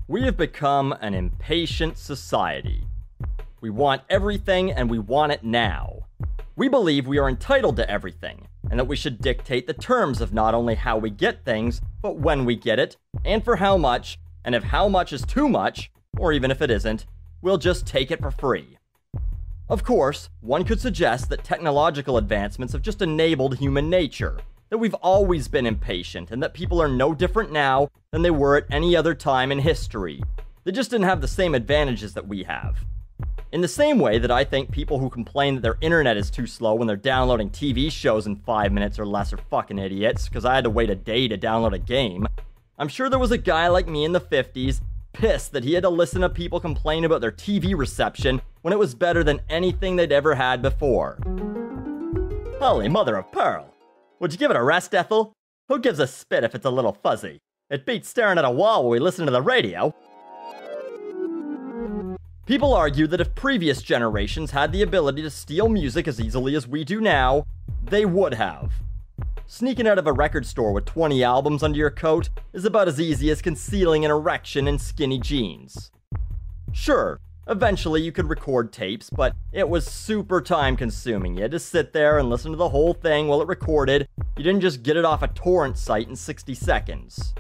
We have become an impatient society. We want everything and we want it now. We believe we are entitled to everything, and that we should dictate the terms of not only how we get things, but when we get it, and for how much, and if how much is too much, or even if it isn't, we'll just take it for free. Of course, one could suggest that technological advancements have just enabled human nature, that we've always been impatient, and that people are no different now than they were at any other time in history. They just didn't have the same advantages that we have. In the same way that I think people who complain that their internet is too slow when they're downloading TV shows in 5 minutes or less are fucking idiots, because I had to wait a day to download a game. I'm sure there was a guy like me in the 50s, pissed that he had to listen to people complain about their TV reception when it was better than anything they'd ever had before. Holy mother of pearl! Would you give it a rest, Ethel? Who gives a spit if it's a little fuzzy? It beats staring at a wall while we listen to the radio. People argue that if previous generations had the ability to steal music as easily as we do now, they would have. Sneaking out of a record store with 20 albums under your coat is about as easy as concealing an erection in skinny jeans. Sure, eventually you could record tapes, but it was super time-consuming. You had to sit there and listen to the whole thing while it recorded. You didn't just get it off a torrent site in 60 seconds.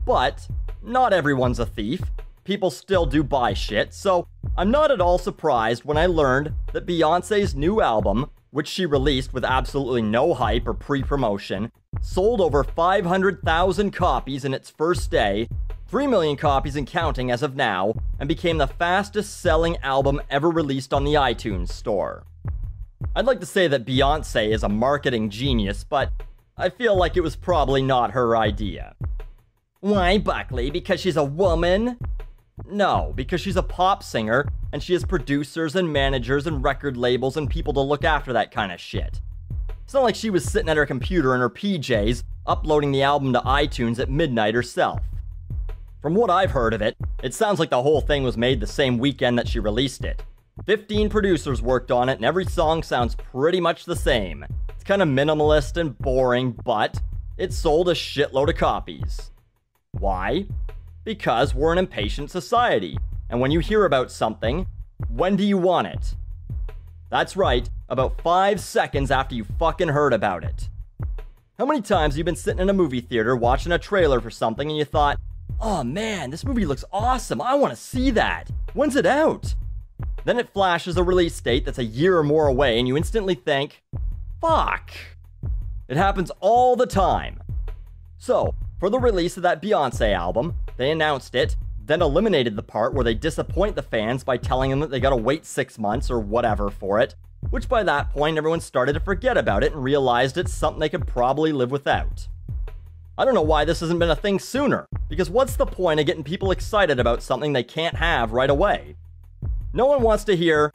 But not everyone's a thief. People still do buy shit, so I'm not at all surprised when I learned that Beyonce's new album, which she released with absolutely no hype or pre-promotion, sold over 500,000 copies in its first day, 3 million copies and counting as of now, and became the fastest-selling album ever released on the iTunes store. I'd like to say that Beyonce is a marketing genius, but I feel like it was probably not her idea. Why, Buckley? Because she's a woman? No, because she's a pop singer, and she has producers and managers and record labels and people to look after that kind of shit. It's not like she was sitting at her computer in her PJs, uploading the album to iTunes at midnight herself. From what I've heard of it, it sounds like the whole thing was made the same weekend that she released it. 15 producers worked on it, and every song sounds pretty much the same. It's kind of minimalist and boring, but it sold a shitload of copies. Why? Because we're an impatient society, and when you hear about something, when do you want it? That's right, about 5 seconds after you fucking heard about it. How many times have you been sitting in a movie theater watching a trailer for something and you thought, oh man, this movie looks awesome, I want to see that. When's it out? Then it flashes a release date that's a year or more away and you instantly think, fuck. It happens all the time. So, for the release of that Beyonce album, they announced it, then eliminated the part where they disappoint the fans by telling them that they gotta wait 6 months or whatever for it, which by that point everyone started to forget about it and realized it's something they could probably live without. I don't know why this hasn't been a thing sooner, because what's the point of getting people excited about something they can't have right away? No one wants to hear,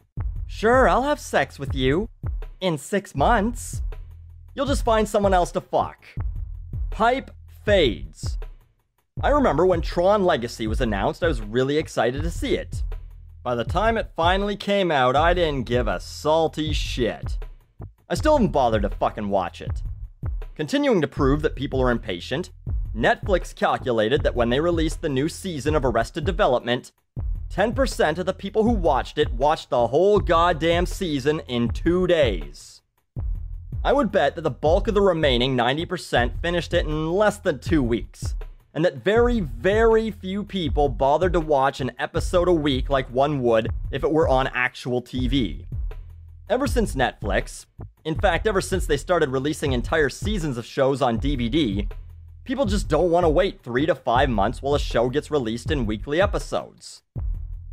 sure, I'll have sex with you in 6 months. You'll just find someone else to fuck. Hype fades. I remember when Tron Legacy was announced, I was really excited to see it. By the time it finally came out, I didn't give a salty shit. I still haven't bothered to fucking watch it. Continuing to prove that people are impatient, Netflix calculated that when they released the new season of Arrested Development, 10% of the people who watched it watched the whole goddamn season in 2 days. I would bet that the bulk of the remaining 90% finished it in less than 2 weeks. And that very, very few people bothered to watch an episode a week like one would if it were on actual TV. Ever since Netflix, in fact, ever since they started releasing entire seasons of shows on DVD, people just don't want to wait 3 to 5 months while a show gets released in weekly episodes.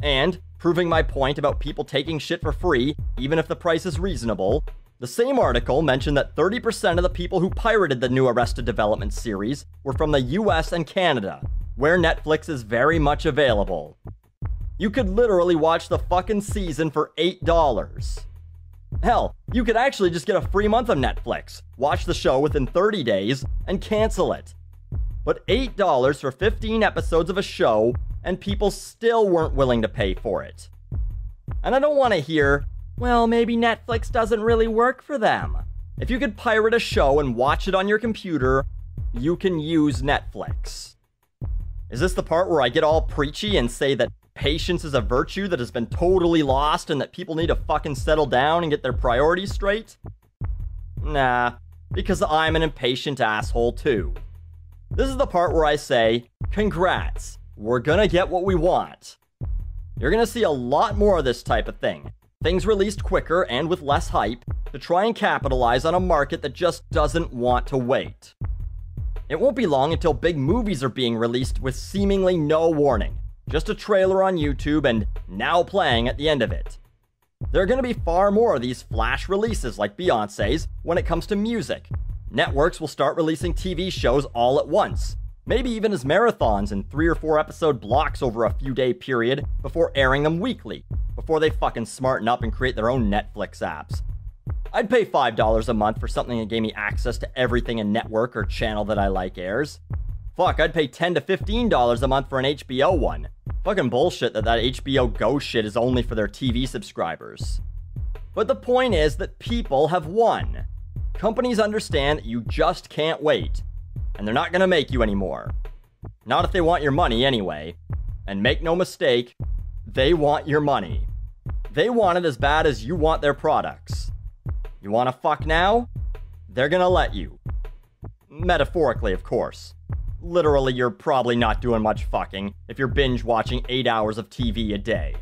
And, proving my point about people taking shit for free, even if the price is reasonable, the same article mentioned that 30% of the people who pirated the new Arrested Development series were from the US and Canada, where Netflix is very much available. You could literally watch the fucking season for $8. Hell, you could actually just get a free month of Netflix, watch the show within 30 days, and cancel it. But $8 for 15 episodes of a show, and people still weren't willing to pay for it. And I don't want to hear, well, maybe Netflix doesn't really work for them. If you could pirate a show and watch it on your computer, you can use Netflix. Is this the part where I get all preachy and say that patience is a virtue that has been totally lost and that people need to fucking settle down and get their priorities straight? Nah, because I'm an impatient asshole too. This is the part where I say, congrats, we're gonna get what we want. You're gonna see a lot more of this type of thing. Things released quicker and with less hype to try and capitalize on a market that just doesn't want to wait. It won't be long until big movies are being released with seemingly no warning. Just a trailer on YouTube and now playing at the end of it. There are going to be far more of these flash releases like Beyonce's when it comes to music. Networks will start releasing TV shows all at once, maybe even as marathons in 3 or 4 episode blocks over a few day period before airing them weekly, before they fucking smarten up and create their own Netflix apps. I'd pay $5 a month for something that gave me access to everything a network or channel that I like airs. Fuck, I'd pay $10 to $15 a month for an HBO one. Fucking bullshit that HBO Go shit is only for their TV subscribers. But the point is that people have won. Companies understand that you just can't wait. And they're not gonna make you anymore. Not if they want your money anyway. And make no mistake, they want your money. They want it as bad as you want their products. You wanna fuck now? They're gonna let you. Metaphorically, of course. Literally, you're probably not doing much fucking if you're binge watching 8 hours of TV a day.